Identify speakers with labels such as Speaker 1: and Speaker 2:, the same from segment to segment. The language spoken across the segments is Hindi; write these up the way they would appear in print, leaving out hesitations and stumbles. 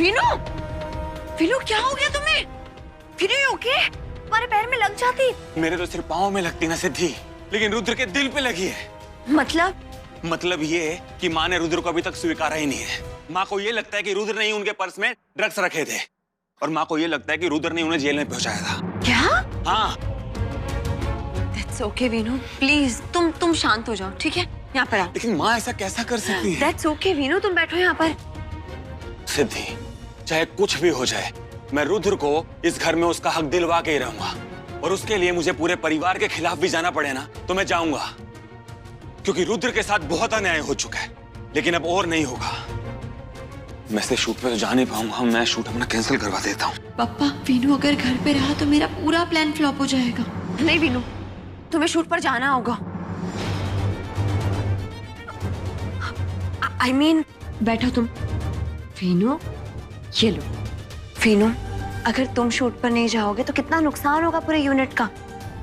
Speaker 1: वीनू, वीनू क्या हो गया तुम्हें? वीनू ओके? तुम्हारे पैर में लग जाती।
Speaker 2: मेरे तो सिर्फ पाँव में लगती ना सिद्धि, लेकिन रुद्र के दिल पे लगी है।
Speaker 1: मतलब
Speaker 2: ये कि माँ ने रुद्र को अभी तक स्वीकारा ही नहीं है। माँ को ये लगता है कि रुद्र ने ही उनके पर्स में ड्रग्स रखे थे, और माँ को ये लगता है कि रुद्र ने उन्हें जेल में पहुंचाया था।
Speaker 1: क्या?
Speaker 2: हाँ।
Speaker 1: That's okay वीनू, प्लीज तुम शांत हो जाओ, ठीक है? यहाँ पर आओ।
Speaker 2: लेकिन माँ ऐसा कैसा कर सकती है?
Speaker 1: That's okay वीनू, तुम बैठो यहाँ पर।
Speaker 2: सिद्धि, चाहे कुछ भी हो जाए, मैं रुद्र को इस घर में उसका हक दिलवा के ही रहूंगा, और उसके लिए मुझे पूरे परिवार के खिलाफ भी जाना पड़े ना तो मैं जाऊंगा, क्योंकि रुद्र के साथ बहुत अन्याय हो चुका है, लेकिन अब और नहीं होगा। मैं से शूट पे तो जा नहीं पाऊंगा, मैं शूट अपना कैंसिल करवा देता हूँ।
Speaker 3: पापा, वीनू अगर घर पे रहा तो मेरा पूरा प्लान फ्लॉप हो जाएगा।
Speaker 1: नहीं वीनू, तुम्हें शूट पर जाना होगा। I mean,
Speaker 3: बैठो तुम।
Speaker 1: वीनू, ये लो। वीनू, अगर तुम शूट पर नहीं जाओगे तो कितना नुकसान होगा पूरे यूनिट का।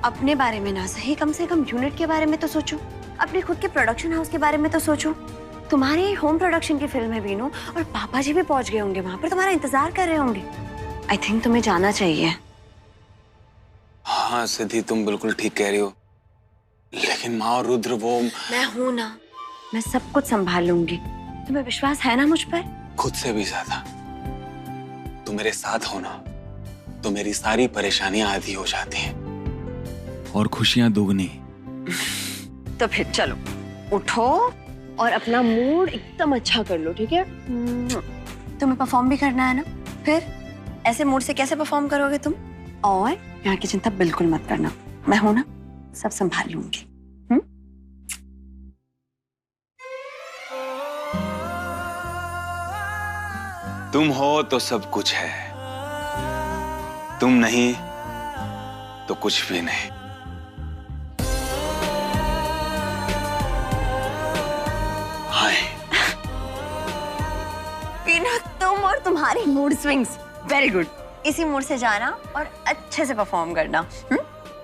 Speaker 1: अपने बारे में ना सही, कम से कम यूनिट के बारे में तो सोचो, अपने खुद के प्रोडक्शन हाउस के बारे में तो सोचो। तुम्हारी होम प्रोडक्शन की फिल्म है वीनू, और पापा जी भी पहुंच गए होंगे वहां पर, तुम्हारा इंतजार कर रहे होंगे। आई थिंक तुम्हें जाना चाहिए।
Speaker 2: हाँ सिद्धि, तुम बिल्कुल ठीक कह रही हो, लेकिन माँ और रुद्र वो।
Speaker 1: मैं हूं ना, मैं सब कुछ संभाल लूंगी। तुम्हें विश्वास है ना मुझ पर?
Speaker 2: खुद से भी ज्यादा। तुम मेरे साथ हो ना तो मेरी सारी परेशानियां आधी हो जाती हैं और खुशियां दुगनी।
Speaker 1: तो फिर चलो, उठो और अपना मूड एकदम अच्छा कर लो, ठीक है? तुम्हें परफॉर्म भी करना है ना, फिर ऐसे मूड से कैसे परफॉर्म करोगे तुम? और यहाँ की चिंता बिल्कुल मत करना, मैं हूं ना, सब संभाल लूंगी।
Speaker 2: तुम हो तो सब कुछ है, तुम नहीं तो कुछ भी नहीं। हाय
Speaker 1: वीनू, तुम और तुम्हारी मूड स्विंग्स, वेरी गुड। इसी मूड से जाना और अच्छे से परफॉर्म करना।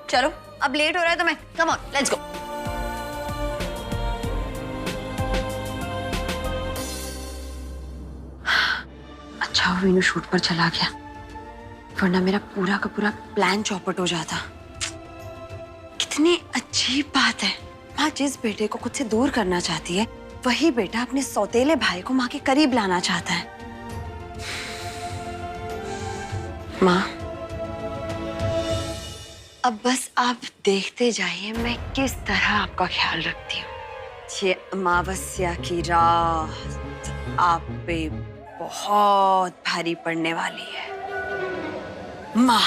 Speaker 1: चलो, अब लेट हो रहा है तुम्हें, कम ऑन, लेट्स गो। अच्छा वीनू शूट पर चला गया, वरना मेरा पूरा का पूरा प्लान चौपट हो जाता। कितनी अजीब बात है, माँ जिस बेटे को खुद से दूर करना चाहती है, वही बेटा अपने सौतेले भाई को माँ के करीब लाना चाहता है। माँ, अब बस आप देखते जाइए मैं किस तरह आपका ख्याल रखती हूँ। ये अमावस्या की रात आप पे बहुत भारी पड़ने वाली है माँ।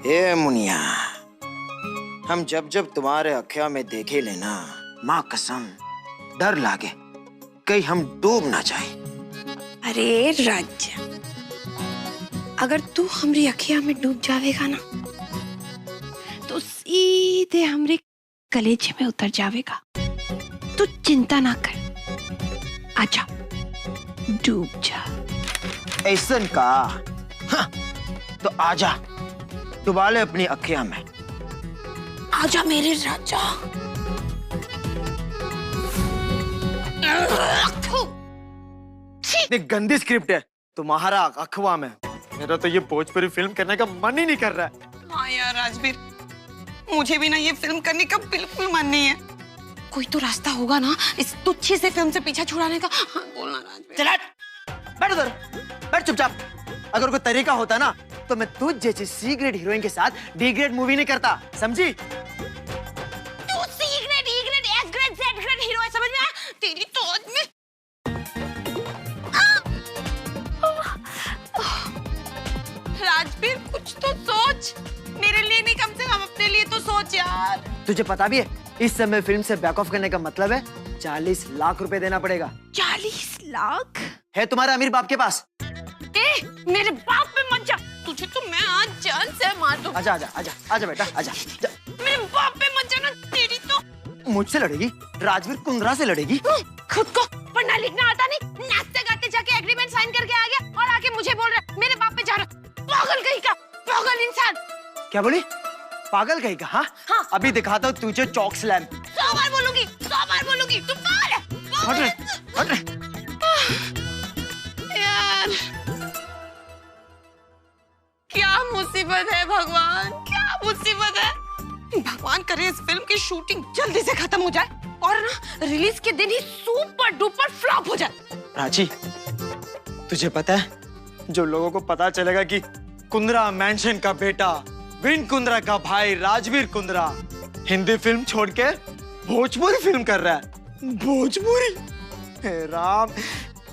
Speaker 4: ए मुनिया, हम जब जब तुम्हारे अखिया में देखे लेना, माँ कसम डर लागे कहीं हम डूब ना जाए।
Speaker 3: अरे राज्य, अगर तू हमरी अखिया में डूब जावेगा ना तो सीधे हमरे कलेजे में उतर जावेगा। तू चिंता ना कर, आजा डूब जा।
Speaker 4: ऐसन का? हाँ, तो आजा, डुबा ले अपनी अखिया में।
Speaker 3: आजा मेरे राजा।
Speaker 4: इतनी गंदी स्क्रिप्ट है तुम्हारा अखवा में। मेरा तो ये भोजपुरी फिल्म करने का मन ही नहीं कर रहा है।
Speaker 5: हाँ यार राजवीर, मुझे भी ना ये फिल्म करने का बिल्कुल मन नहीं है। कोई तो रास्ता होगा ना इस तुच्छी से फिल्म से पीछा छुड़ाने का। हाँ बोलना राजवीर।
Speaker 4: चल बैठ उधर, बैठ चुपचाप। अगर कोई तरीका होता ना तो मैं तुझ जैसी सी ग्रेड हीरोइन के साथ डी ग्रेड मूवी नहीं करता, समझी?
Speaker 5: तू C grade, E grade, S grade, Z grade hero है, समझ में आया? तेरी तो में राजवीर कुछ तो सोच, मेरे लिए नहीं कम से कम अपने लिए तो सोच यार।
Speaker 4: तुझे पता भी है इस समय फिल्म से बैक ऑफ करने का मतलब है 40 लाख रुपए देना पड़ेगा।
Speaker 3: 40 लाख
Speaker 4: है तुम्हारे अमीर बाप के पास?
Speaker 5: मेरे बाप पे मत जा, तुझे तो मैं आज जान से मार दूं।
Speaker 4: आजा आजा आजा आजा बेटा आजा।
Speaker 5: मेरे बाप पे मत जाना, तेरी तो।
Speaker 4: मुझसे लड़ेगी? राजवीर कुंद्रा से लड़ेगी?
Speaker 5: खुद को पढ़ना लिखना आता नहीं, नाचते गाते जाके एग्रीमेंट साइन करके आ गया और आके मुझे बोल रहा मेरे बाप पे जा रहा। पागल कहीं का, पागल इंसान।
Speaker 4: क्या बोली? पागल कहीं का? हाँ? अभी दिखाता हूँ तुझे चौक स्लैम।
Speaker 5: 100 बार बोलूंगी, 100 बार बोलूंगी, तुम बोल।
Speaker 4: हट रे, हट रे।
Speaker 5: यार क्या मुसीबत है भगवान, क्या मुसीबत है। भगवान करे इस फिल्म की शूटिंग जल्दी से खत्म हो जाए और ना रिलीज के दिन ही सुपर डुपर फ्लॉप हो जाए।
Speaker 4: रांची, तुझे पता है जो लोगों को पता चलेगा कि कुंद्रा मैंशन का बेटा विन कुंद्रा का भाई राजवीर कुंद्रा हिंदी फिल्म छोड़ के भोजपुरी फिल्म कर रहा है। भोजपुरी, हे राम,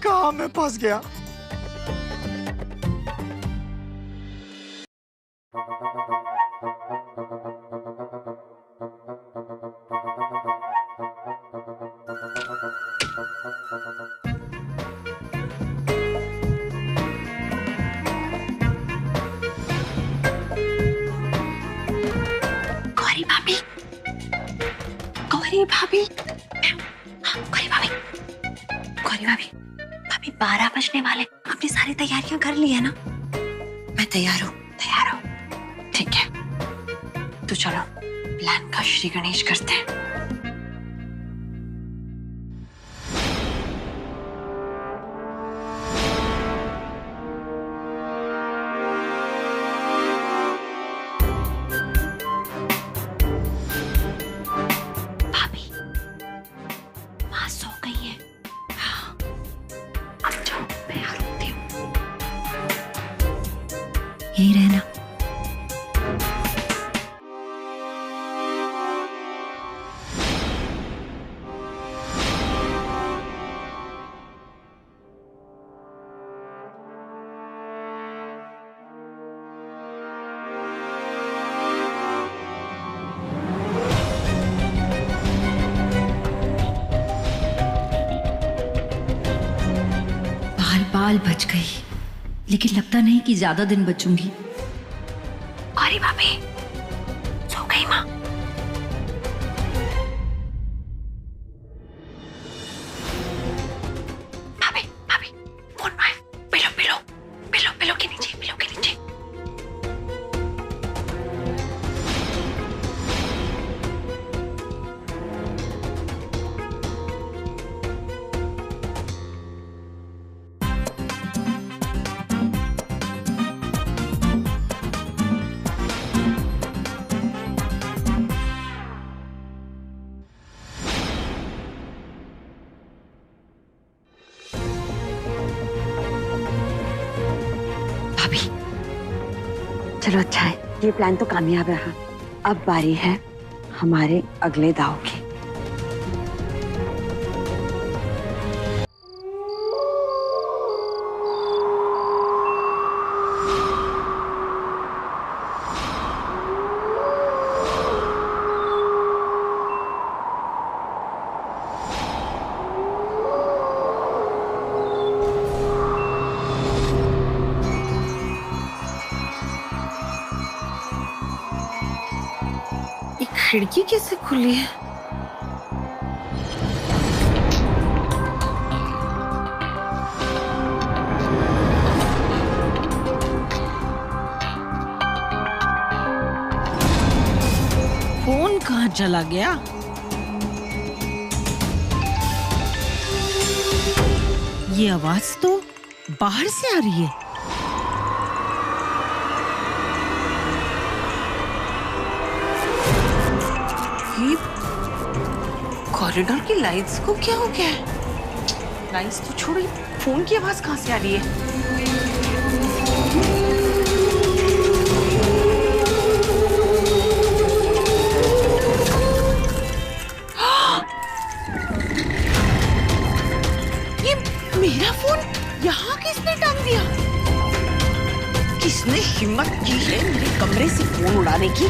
Speaker 4: कहाँ मैं फंस गया।
Speaker 1: गौरी भाभी, गौरी भाभी, गौरी भाभी, भाभी 12 बजने वाले, आपने सारी तैयारियां कर ली है ना? मैं तैयार हूँ, तैयार हूँ। ठीक है, तो चलो प्लान का श्री गणेश करते हैं। यही रहना।
Speaker 3: बाल बच गई, लेकिन लगता नहीं कि ज्यादा दिन बचूंगी।
Speaker 1: गौरी भाभी, सो गई माँ? भाभी, भाभी, फोन में पिलो, पिलो, पिलो, पिलो के नीचे, पिलो के नीचे। चलो अच्छा है, ये प्लान तो कामयाब रहा। अब बारी है हमारे अगले दांव की।
Speaker 5: खिड़की कैसे खुली है?
Speaker 6: फोन कहाँ चला गया? ये आवाज तो बाहर से आ रही है।
Speaker 5: कॉरिडोर की लाइट्स को क्या हो गया है? लाइट्स तो छोड़ो, फोन की आवाज कहाँ से आ रही है? ये मेरा फोन यहाँ किसने टांग दिया? किसने हिम्मत की है मेरे कमरे से फोन उड़ाने की?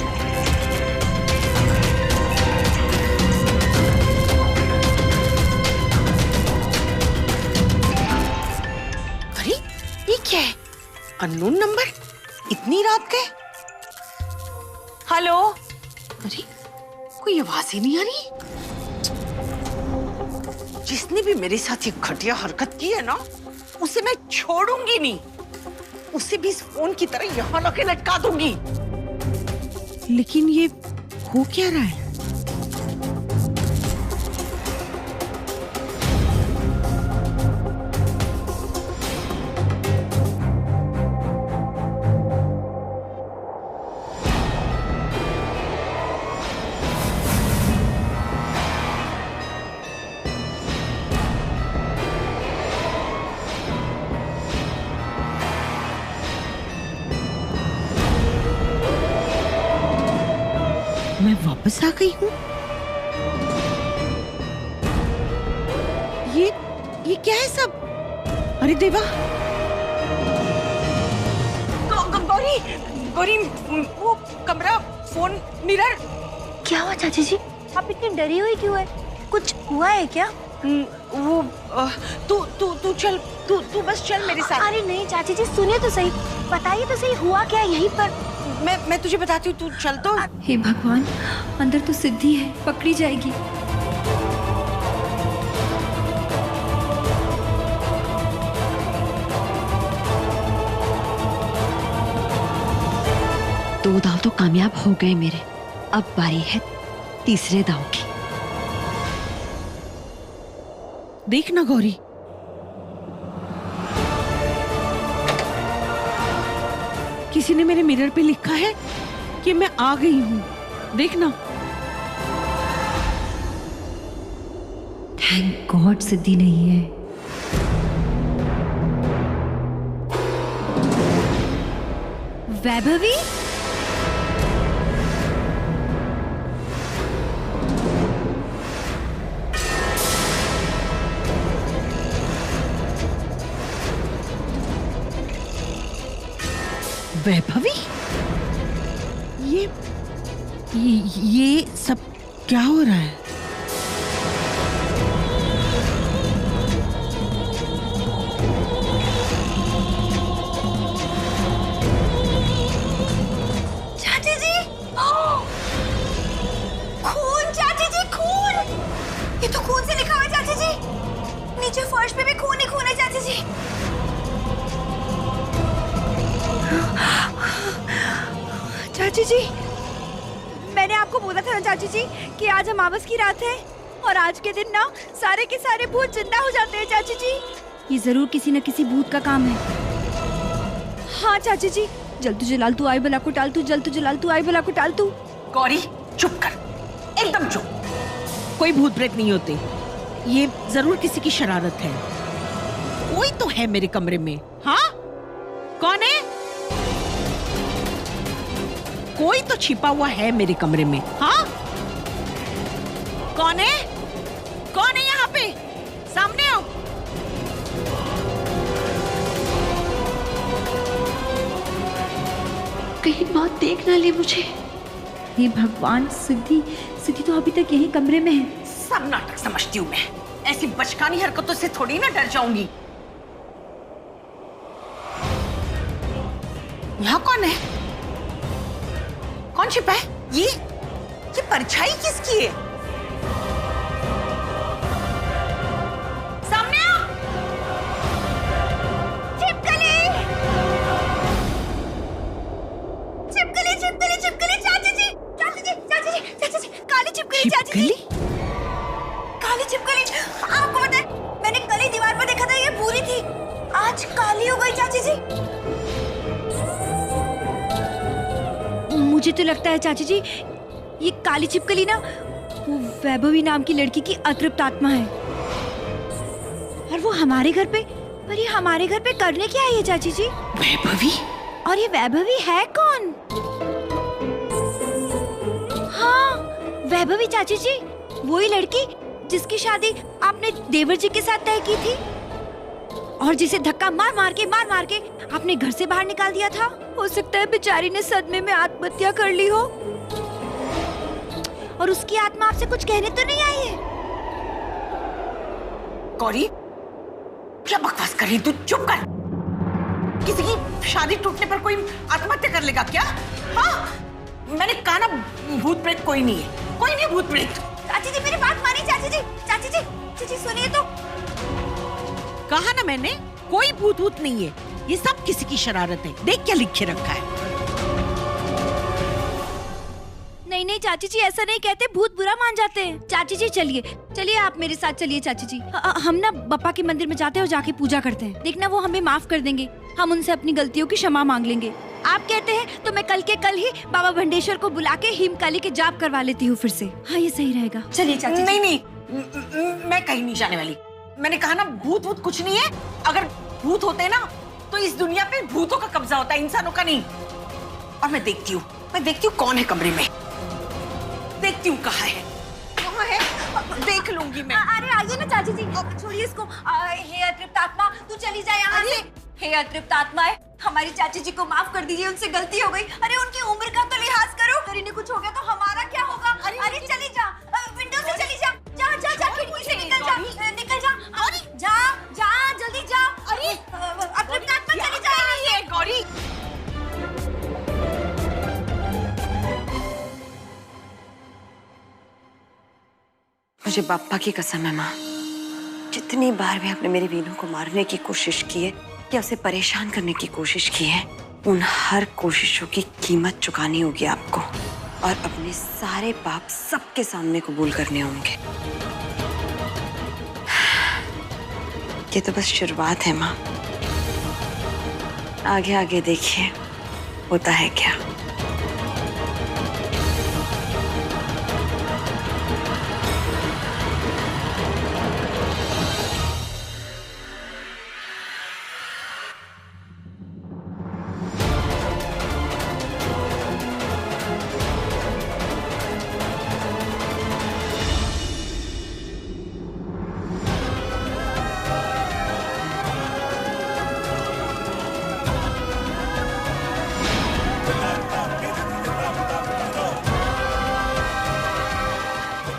Speaker 5: क्या है? अननोन नंबर, इतनी रात के? हेलो? अरे कोई आवाज ही नहीं आ रही। जिसने भी मेरे साथ ये घटिया हरकत की है ना, उसे मैं छोड़ूंगी नहीं। उसे भी इस फोन की तरह यहाँ लाके लटका दूंगी।
Speaker 6: लेकिन ये हो क्या रहा है? मैं वापस आ गई हूँ। ये क्या है सब? अरे देवा,
Speaker 5: गौरी गौरी, वो कमरा, फोन, मिरर।
Speaker 1: क्या हुआ चाची जी? आप इतनी डरी हुई क्यों है? कुछ हुआ है क्या?
Speaker 5: वो तू चल, तू बस चल मेरे साथ।
Speaker 1: अरे नहीं चाची जी, सुनिए तो सही, बताइए तो सही, हुआ क्या यहीं पर?
Speaker 5: मैं तुझे बताती हूँ, तू चल तो।
Speaker 3: हे भगवान, अंदर तो सिद्धि है, पकड़ी जाएगी।
Speaker 1: दो दाव तो कामयाब हो गए मेरे, अब बारी है तीसरे दाव की।
Speaker 6: देखना गौरी, किसी ने मेरे मिरर पे लिखा है कि मैं आ गई हूँ। देखना।
Speaker 3: थैंक गॉड सिद्धि नहीं है। वैभवी,
Speaker 6: वैभवी, ये सब क्या हो रहा है?
Speaker 1: चाची जी, खून! चाची जी, खून! ये तो खून से लिखा हुआ है चाची जी, नीचे फर्श पे भी खून ही खून है चाची जी। चाची जी, मैंने आपको बोला था ना चाची जी कि आज अमावस की रात है और आज के दिन ना सारे के सारे भूत जिंदा हो जाते हैं चाची जी।
Speaker 3: ये जरूर किसी न किसी भूत का काम है।
Speaker 1: हाँ चाची जी,
Speaker 3: जल तू जलाल तू आई बला को टाल तू, जल तू जलाल तू आई बला को टाल तू।
Speaker 5: गौरी चुप कर, एकदम चुप।
Speaker 6: कोई भूत प्रेत नहीं होते, ये जरूर किसी की शरारत है। कोई तो है मेरे कमरे में। हाँ, कौन है? कोई तो छिपा हुआ है मेरे कमरे में। हाँ, कौन है? कौन है यहाँ पे? सामने आओ।
Speaker 3: कहीं मौत देख ना ले मुझे। हे भगवान, सिद्धि तो अभी तक यही कमरे में है।
Speaker 5: सब नाटक समझती हूँ मैं, ऐसी बचकानी हरकतों से थोड़ी ना डर जाऊंगी। यहाँ कौन है? कौन छिपा है? ये परछाई किसकी है? सामने आओ।
Speaker 1: छिपकली! छिपकली, छिपकली, छिपकली, चाची जी, चाची जी, चाची जी, चाची जी, काली छिपकली, चाची जी, काली छिपकली। आपको पता है, मैंने कल ही दीवार पर देखा था, ये पूरी थी, आज काली हो गई चाची जी।
Speaker 3: मुझे तो लगता है चाची जी, ये काली छिपकली ना वो वैभवी नाम की लड़की की अतृप्त आत्मा है। और वो हमारे घर पे, पर ये हमारे घर पे करने क्या आई है चाची जी?
Speaker 6: वैभवी?
Speaker 3: और ये वैभवी है कौन? हाँ, वैभवी चाची जी, वही लड़की जिसकी शादी आपने देवर जी के साथ तय की थी और जिसे धक्का मार मार के आपने घर से बाहर निकाल दिया था। हो सकता है बेचारी ने सदमे में आत्महत्या कर ली हो और उसकी आत्मा आपसे कुछ कहने तो नहीं आई है?
Speaker 5: गौरी, क्या बकवास कर रही तू? चुप कर। किसी की शादी टूटने पर कोई आत्महत्या कर लेगा क्या? हाँ, मैंने कहा ना, भूत प्रेत कोई नहीं है, कोई नहीं भूत प्रेत।
Speaker 1: चाची जी मेरी बात मानिए चाची जी, चाची जी, चाची सुनिए तो।
Speaker 6: कहा ना मैंने, कोई भूत भूत नहीं है, ये सब किसी की शरारत है। देख क्या लिखे रखा है।
Speaker 3: नहीं चाची जी, ऐसा नहीं कहते, भूत बुरा मान जाते हैं। चाची जी चलिए आप मेरे साथ चलिए चाची जी। हम ना बप्पा के मंदिर में जाते हैं और जाके पूजा करते हैं। देखना वो हमें माफ कर देंगे, हम उनसे अपनी गलतियों की क्षमा मांग लेंगे। आप कहते हैं तो मैं कल के कल ही बाबा भंडेश्वर को बुला के हिमकाली के जाप करवा लेती हूँ फिर से। हाँ, ये सही रहेगा।
Speaker 1: चलिए चाची जी।
Speaker 5: नहीं, मैं कहीं नहीं जाने वाली। मैंने कहा ना, भूत कुछ नहीं है। अगर भूत होते ना तो इस दुनिया पे भूतों का कब्जा होता है, इंसानों का नहीं। और मैं देखती हूँ कौन है कमरे में। देखती हूँ कहाँ है, कहाँ है, देख लूंगी मैं।
Speaker 3: अरे आइए ना चाची जी, छोड़िए इसको। हे अतृप्त आत्मा, तू चली जा यहाँ से। हे अतृप्त आत्मा है, हमारी चाची जी को माफ कर दीजिए, उनसे गलती हो गई। अरे उनकी उम्र का तो लिहाज करो, अगर इन्हें कुछ हो गया तो हमारा क्या होगा? अरे चली जा, विंडो से चली जा, जा जा जा, खिड़की से निकल जा, निकल जा, अरे जा जा, जल्दी जा। अरे अतृप्त आत्मा चली जा।
Speaker 5: ये गौरी,
Speaker 1: मुझे बाप्पा की कसम है माँ, जितनी बार भी आपने मेरी वीनू को मारने की कोशिश की है या उसे परेशान करने की कोशिश की है, उन हर कोशिशों की कीमत चुकानी होगी आपको और अपने सारे पाप सबके सामने कबूल करने होंगे। ये तो बस शुरुआत है माँ, आगे आगे देखिए होता है क्या।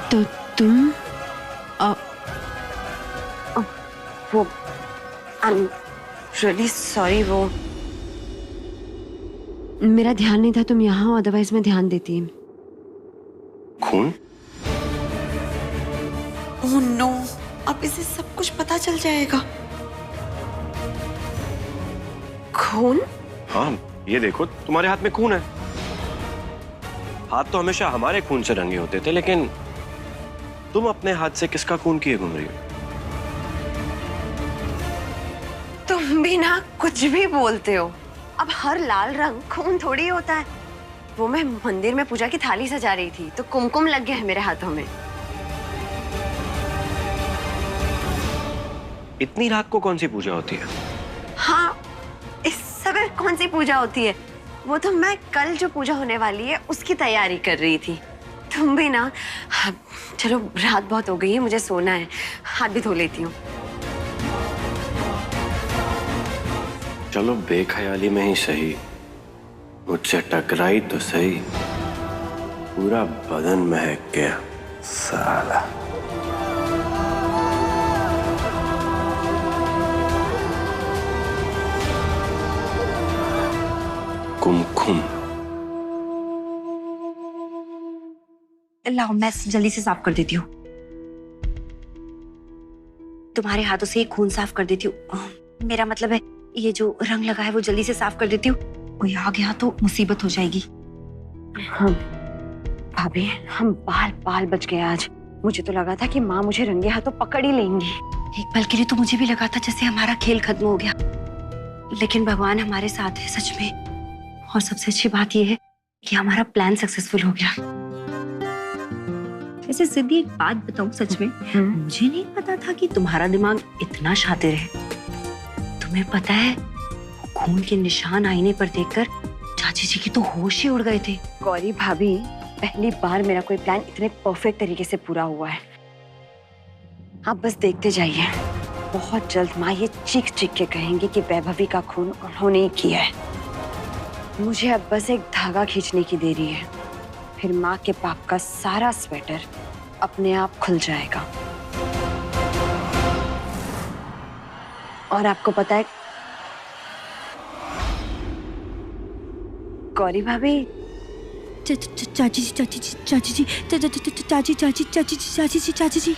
Speaker 1: तो तुम वो आई एम रियली सॉरी, वो मेरा ध्यान नहीं था तुम यहाँ हो, अदरवाइज मैं ध्यान देती।
Speaker 2: खून?
Speaker 1: ओह नो, अब इसे सब कुछ पता चल जाएगा। खून?
Speaker 7: हाँ, ये देखो तुम्हारे हाथ में खून है। हाथ तो हमेशा हमारे खून से रंगे होते थे, लेकिन तुम अपने हाथ से किसका खून किए घूम रही हो?
Speaker 1: तुम भी ना कुछ भी बोलते हो। अब हर लाल रंग खून थोड़ी होता है। वो मैं मंदिर में पूजा की थाली सजा रही थी तो कुमकुम लग गया है मेरे हाथों में।
Speaker 7: इतनी रात को कौन सी पूजा होती है?
Speaker 1: हाँ, इस समय कौन सी पूजा होती है? वो तो मैं कल जो पूजा होने वाली है उसकी तैयारी कर रही थी। तुम भी ना, चलो रात बहुत हो गई है, मुझे सोना है, हाथ भी धो लेती हूँ।
Speaker 7: चलो बेख्याली में ही सही, मुझसे टकराई तो सही, पूरा बदन महक गया साला। कुमकुम।
Speaker 1: लाओ मैं जल्दी से साफ कर देती हूँ। तुम्हारे हाथों से ये खून साफ कर देती हूँ। मेरा मतलब है ये जो रंग लगा है वो जल्दी से साफ कर देती हूँ। कोई आ गया तो मुसीबत हो जाएगी। हाँ भाभी, हम बाल बाल बच गए आज। मुझे तो लगा था कि माँ मुझे रंगे हाथों पकड़ ही लेंगी। एक पल के लिए तो मुझे भी लगा था जैसे हमारा खेल खत्म हो गया, लेकिन भगवान हमारे साथ है सच में। और सबसे अच्छी बात यह है कि हमारा प्लान सक्सेसफुल हो गया।
Speaker 8: वैसे सिद्धि एक बात बताऊं, सच में मुझे नहीं पता था कि तुम्हारा दिमाग इतना शातिर है।
Speaker 1: तुम्हें पता है, खून के निशान आईने पर देखकर चाची जी की तो होश ही उड़ गए थे। गौरी भाभी, पहली बार मेरा कोई प्लान इतने परफेक्ट तरीके से पूरा हुआ है। आप बस देखते जाइए, बहुत जल्द माँ ये चीख चीख के कहेंगी कि वैभवी का खून उन्होंने ही किया है। मुझे अब बस एक धागा खींचने की देरी है, फिर माँ के पाप का सारा स्वेटर अपने आप खुल जाएगा। और आपको पता है गौरी भाभी,
Speaker 3: चाची जी, चाची जी, चाची जी, चाची जी, चाची जी, चाची जी, चाची जी, चाची जी,